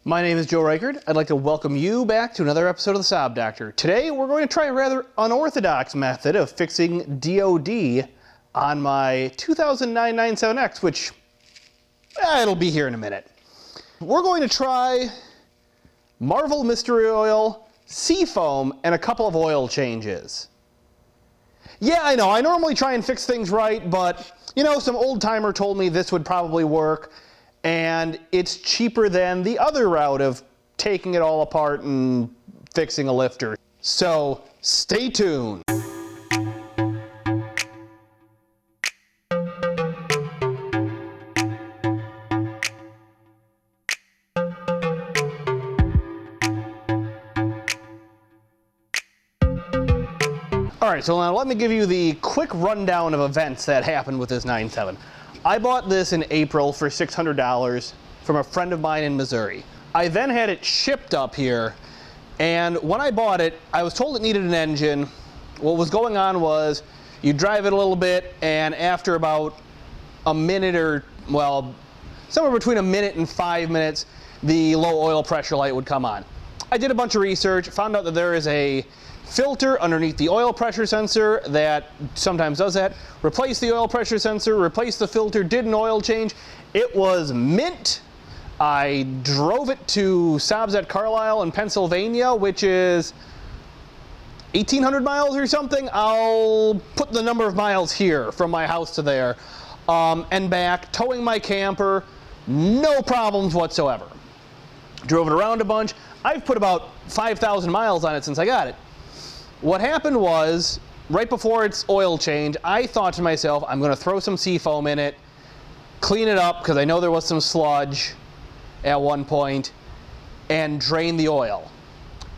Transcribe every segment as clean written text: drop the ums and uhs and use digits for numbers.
My name is Joe Reichard. I'd like to welcome you back to another episode of the Saab Doctor. Today we're going to try a rather unorthodox method of fixing DOD on my 2009 97X, which it'll be here in a minute. We're going to try Marvel Mystery Oil, Seafoam, and a couple of oil changes. Yeah, I know, I normally try and fix things right, but you know, some old timer told me this would probably work, and it's cheaper than the other route of taking it all apart and fixing a lifter. So stay tuned. All right, so now let me give you the quick rundown of events that happened with this 9.7. I bought this in April for $600 from a friend of mine in Missouri. I then had it shipped up here, and when I bought it, I was told it needed an engine. What was going on was you drive it a little bit, and after about a minute or, well, somewhere between a minute and 5 minutes, the low oil pressure light would come on. I did a bunch of research, found out that there is a filter underneath the oil pressure sensor that sometimes does that. Replace the oil pressure sensor, replace the filter, did an oil change. It was mint. I drove it to Saab's at Carlisle in Pennsylvania, which is 1,800 miles or something. I'll put the number of miles here from my house to there, and back, towing my camper, no problems whatsoever. Drove it around a bunch. I've put about 5,000 miles on it since I got it. What happened was, right before its oil change, I thought to myself, I'm going to throw some Seafoam in it, clean it up, because I know there was some sludge at one point, and drain the oil.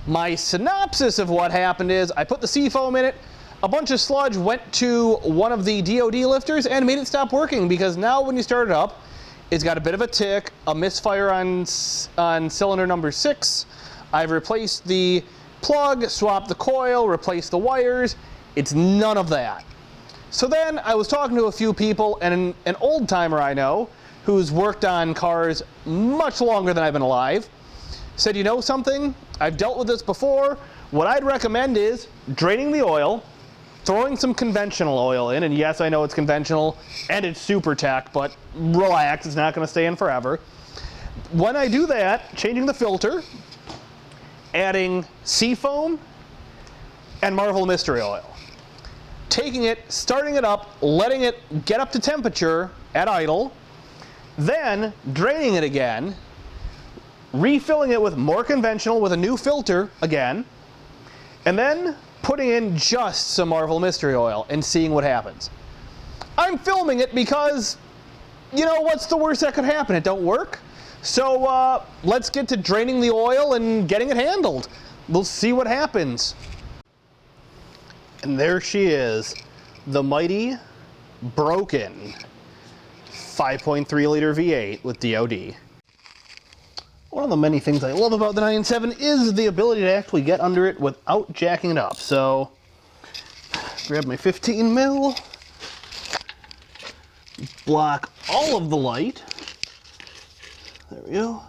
My synopsis of what happened is, I put the Seafoam in it, a bunch of sludge went to one of the DOD lifters and made it stop working, because now when you start it up, it's got a bit of a tick, a misfire on cylinder number 6. I've replaced the plug, swap the coil, replace the wires. It's none of that. So then I was talking to a few people, and an old timer I know who's worked on cars much longer than I've been alive said, you know something? I've dealt with this before. What I'd recommend is draining the oil, throwing some conventional oil in, and yes, I know it's conventional and it's super tech, but relax, it's not going to stay in forever. When I do that, changing the filter, adding Seafoam and Marvel Mystery Oil. Taking it, starting it up, letting it get up to temperature at idle, then draining it again, refilling it with more conventional with a new filter again, and then putting in just some Marvel Mystery Oil and seeing what happens. I'm filming it because, you know, what's the worst that could happen? It don't work. So let's get to draining the oil and getting it handled. We'll see what happens. And there she is, the mighty, broken 5.3 liter V8 with DOD. One of the many things I love about the 9.7 is the ability to actually get under it without jacking it up. So, grab my 15 mil, block all of the light. There we go.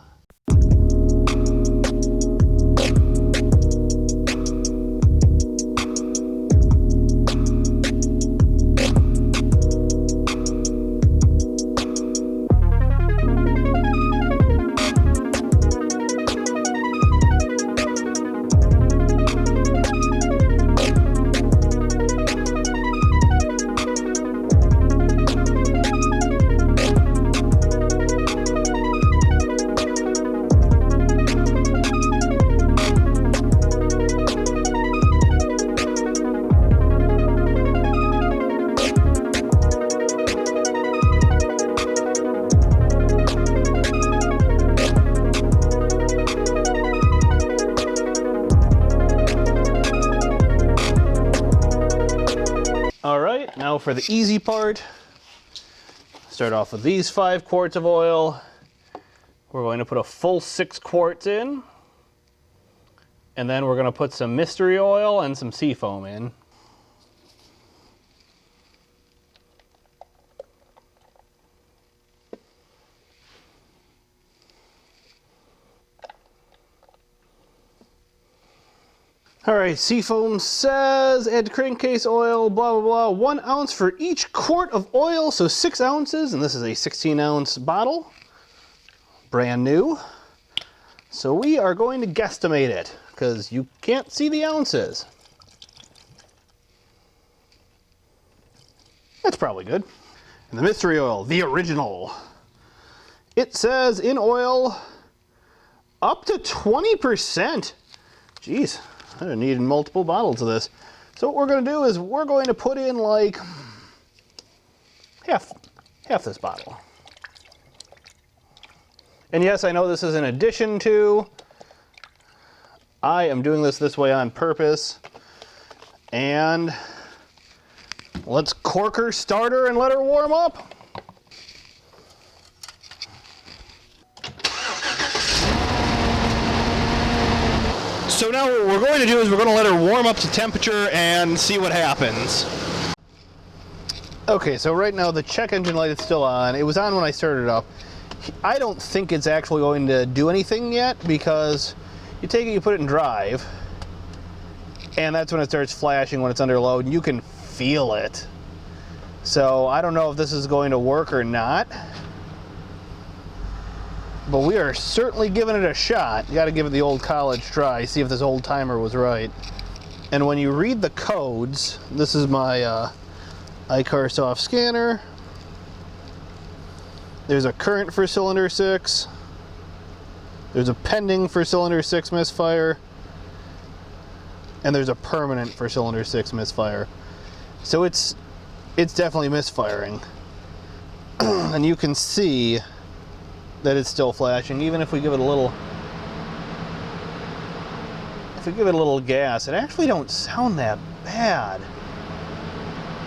Alright, now for the easy part. Start off with these 5 quarts of oil. We're going to put a full 6 quarts in. And then we're going to put some mystery oil and some Seafoam in. All right, Seafoam says add crankcase oil, blah, blah, blah. 1 ounce for each quart of oil, so 6 ounces, and this is a 16-ounce bottle. Brand new. So we are going to guesstimate it, because you can't see the ounces. That's probably good. And the mystery oil, the original. It says in oil, up to 20%. Jeez. I needed multiple bottles of this. So what we're going to do is we're going to put in like half this bottle. And yes, I know this is in addition to. I am doing this way on purpose. And let's cork her, start her, and let her warm up. So now what we're going to do is we're going to let her warm up to temperature and see what happens. Okay, so right now the check engine light is still on. It was on when I started it up. I don't think it's actually going to do anything yet because you take it, you put it in drive, and that's when it starts flashing when it's under load, and you can feel it. So I don't know if this is going to work or not, but we are certainly giving it a shot. You got to give it the old college try, see if this old timer was right. And when you read the codes, this is my iCar soft scanner. There's a current for cylinder 6. There's a pending for cylinder 6 misfire. And there's a permanent for cylinder 6 misfire. So it's definitely misfiring. And you can see that it's still flashing, even if we give it a little gas. It actually don't sound that bad.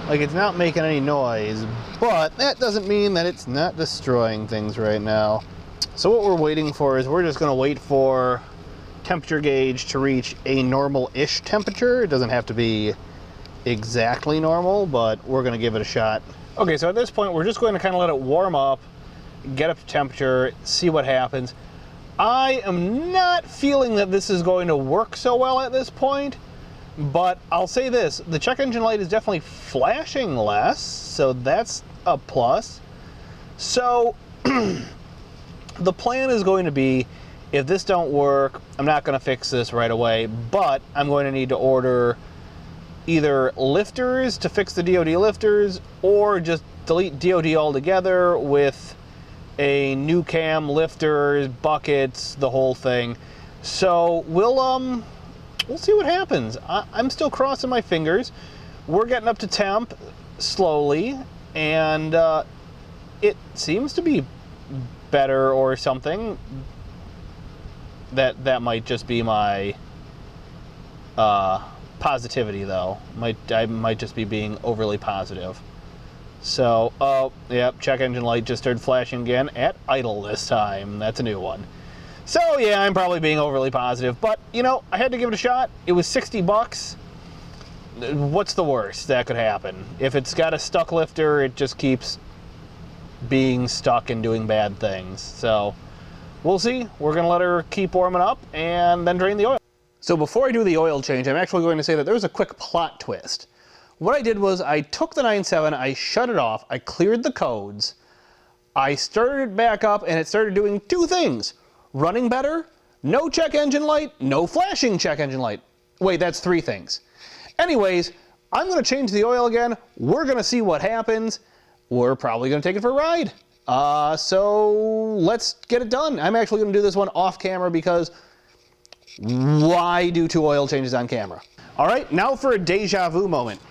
Like, it's not making any noise, but that doesn't mean that it's not destroying things right now. So what we're waiting for is we're just going to wait for temperature gauge to reach a normal-ish temperature. It doesn't have to be exactly normal, but we're going to give it a shot. Okay, so at this point we're just going to kind of let it warm up, get up to temperature, see what happens. I am not feeling that this is going to work so well at this point, but I'll say this, the check engine light is definitely flashing less, so that's a plus. So the plan is going to be, if this don't work, I'm not going to fix this right away, but I'm going to need to order either lifters to fix the DOD lifters, or just delete DOD altogether with a new cam, lifters, buckets, the whole thing. So we'll see what happens. I'm still crossing my fingers. We're getting up to temp slowly, and it seems to be better or something. That might just be my positivity, though. I might just be being overly positive. So, oh, yep, check engine light just started flashing again at idle this time. That's a new one. So, yeah, I'm probably being overly positive, but, you know, I had to give it a shot. It was 60 bucks. What's the worst that could happen? If it's got a stuck lifter, it just keeps being stuck and doing bad things. So, we'll see. We're going to let her keep warming up and then drain the oil. So before I do the oil change, I'm actually going to say that there was a quick plot twist. What I did was I took the 9.7, I shut it off, I cleared the codes, I started it back up, and it started doing two things. Running better, no check engine light, no flashing check engine light. Wait, that's three things. Anyways, I'm going to change the oil again. We're going to see what happens. We're probably going to take it for a ride. So let's get it done. I'm actually going to do this one off camera because why do two oil changes on camera? All right, now for a deja vu moment.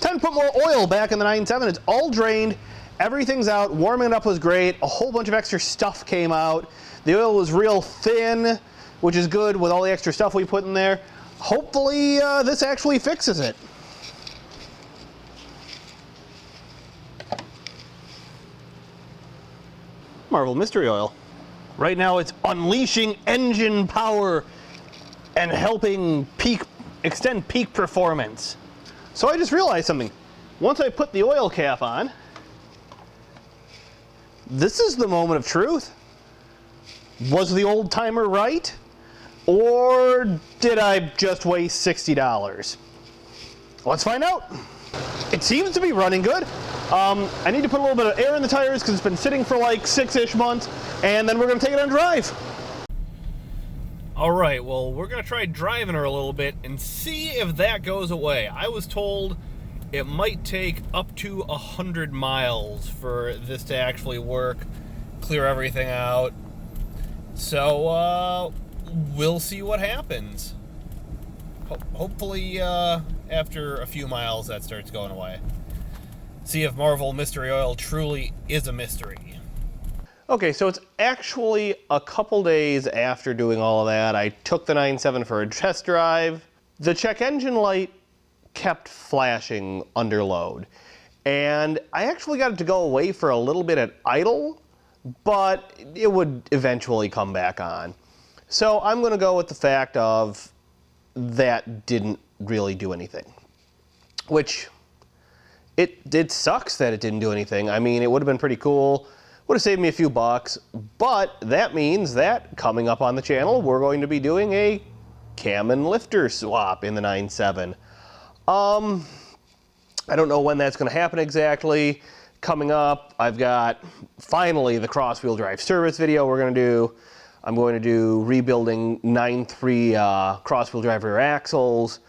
Time to put more oil back in the 9.7. It's all drained. Everything's out. Warming it up was great. A whole bunch of extra stuff came out. The oil was real thin, which is good with all the extra stuff we put in there. Hopefully this actually fixes it. Marvel Mystery Oil. Right now it's unleashing engine power and helping extend peak performance. So I just realized something. Once I put the oil cap on, this is the moment of truth. Was the old timer right? Or did I just waste $60? Let's find out. It seems to be running good. I need to put a little bit of air in the tires because it's been sitting for like 6-ish months, and then we're going to take it on a drive. All right, well, we're going to try driving her a little bit and see if that goes away. I was told it might take up to 100 miles for this to actually work, clear everything out. So, we'll see what happens. Hopefully, after a few miles, that starts going away. See if Marvel Mystery Oil truly is a mystery. Okay, so it's actually a couple days after doing all of that. I took the 9.7 for a test drive. The check engine light kept flashing under load. And I actually got it to go away for a little bit at idle, but it would eventually come back on. So I'm going to go with the fact of that didn't really do anything. Which, it sucks that it didn't do anything. I mean, it would have been pretty cool. Would have saved me a few bucks, but that means that coming up on the channel, we're going to be doing a cam and lifter swap in the 9.7. I don't know when that's going to happen exactly. Coming up, I've got finally the cross-wheel drive service video we're going to do. I'm going to do rebuilding 9.3 cross-wheel drive rear axles.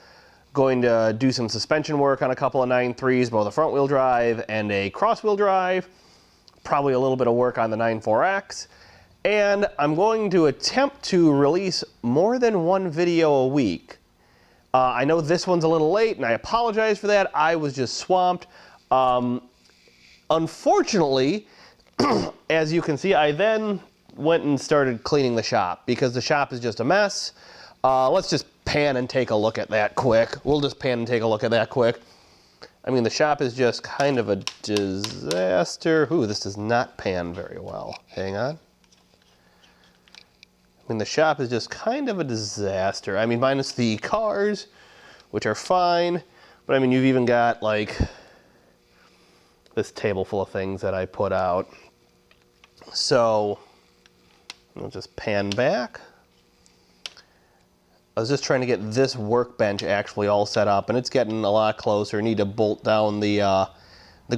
Going to do some suspension work on a couple of 9.3s, both a front-wheel drive and a cross-wheel drive. Probably a little bit of work on the 9.4X. And I'm going to attempt to release more than one video a week. I know this one's a little late, and I apologize for that. I was just swamped. Unfortunately, as you can see, I then went and started cleaning the shop because the shop is just a mess. Let's just pan and take a look at that quick. We'll just pan and take a look at that quick. I mean, the shop is just kind of a disaster. Ooh, this does not pan very well. Hang on. I mean, the shop is just kind of a disaster. I mean, minus the cars, which are fine. But I mean, you've even got like this table full of things that I put out. So, I'll just pan back. I was just trying to get this workbench actually all set up, and it's getting a lot closer. Need to bolt down the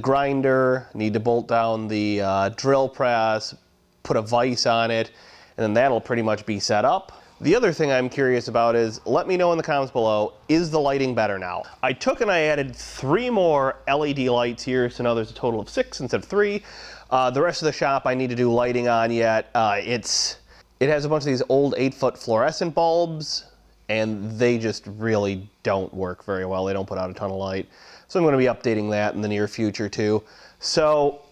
grinder, need to bolt down the drill press, put a vise on it, and then that'll pretty much be set up. The other thing I'm curious about is, let me know in the comments below, is the lighting better now? I took and I added 3 more LED lights here, so now there's a total of 6 instead of 3. The rest of the shop I need to do lighting on yet. It has a bunch of these old 8-foot fluorescent bulbs, and they just really don't work very well. They don't put out a ton of light. So I'm going to be updating that in the near future too. So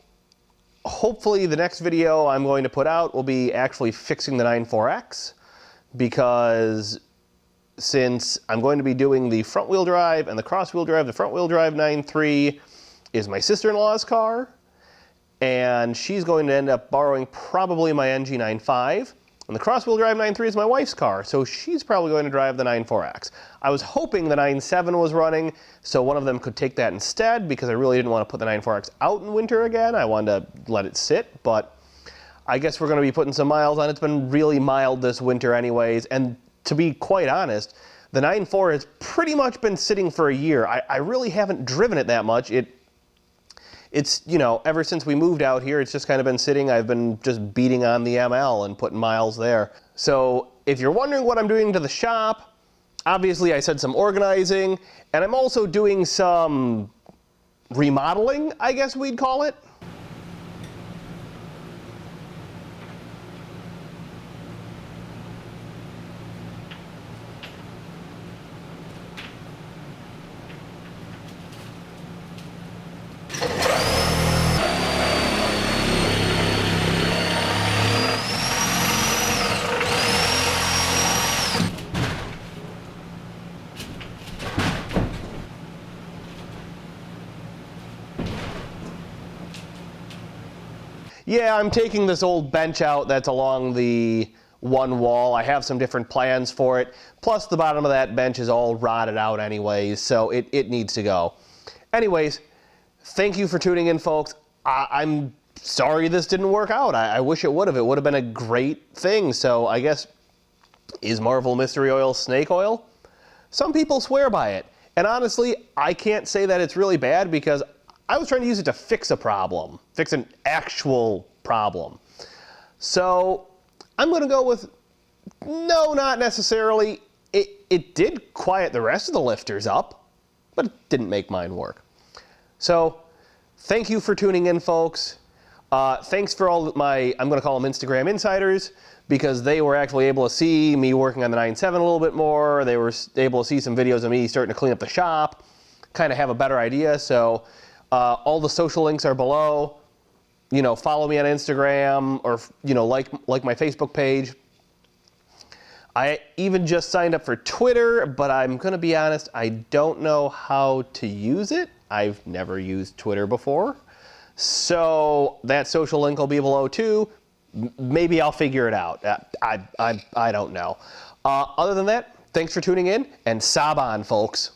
hopefully the next video I'm going to put out will be actually fixing the 9.4X, because since I'm going to be doing the front wheel drive and the cross wheel drive, the front wheel drive 9.3 is my sister-in-law's car, and she's going to end up borrowing probably my NG 9.5. And the cross-wheel drive 9.3 is my wife's car, so she's probably going to drive the 9.4X. I was hoping the 9.7 was running, so one of them could take that instead, because I really didn't want to put the 9.4X out in winter again. I wanted to let it sit, but I guess we're going to be putting some miles on. It's been really mild this winter anyways, and to be quite honest, the 9.4 has pretty much been sitting for a year. I really haven't driven it that much. It's, you know, ever since we moved out here, it's just kind of been sitting. I've been just beating on the ML and putting miles there. So if you're wondering what I'm doing to the shop, obviously I said some organizing, and I'm also doing some remodeling, I guess we'd call it. Yeah, I'm taking this old bench out that's along the one wall. I have some different plans for it. Plus, the bottom of that bench is all rotted out anyways, so it needs to go. Anyways, thank you for tuning in, folks. I'm sorry this didn't work out. I wish it would have. It would have been a great thing. So I guess Is Marvel Mystery Oil snake oil? Some people swear by it. And honestly, I can't say that it's really bad because I was trying to use it to fix a problem, fix an actual problem. So I'm going to go with no, not necessarily. It did quiet the rest of the lifters up, but it didn't make mine work. So thank you for tuning in, folks. Thanks for all my, I'm going to call them Instagram insiders, because they were actually able to see me working on the 9.7 a little bit more. They were able to see some videos of me starting to clean up the shop, kind of have a better idea. So all the social links are below. You know, follow me on Instagram, or, you know, like my Facebook page. I even just signed up for Twitter, but I'm going to be honest, I don't know how to use it. I've never used Twitter before. So that social link will be below too. Maybe I'll figure it out. I don't know. Other than that, thanks for tuning in, and Saab on, folks.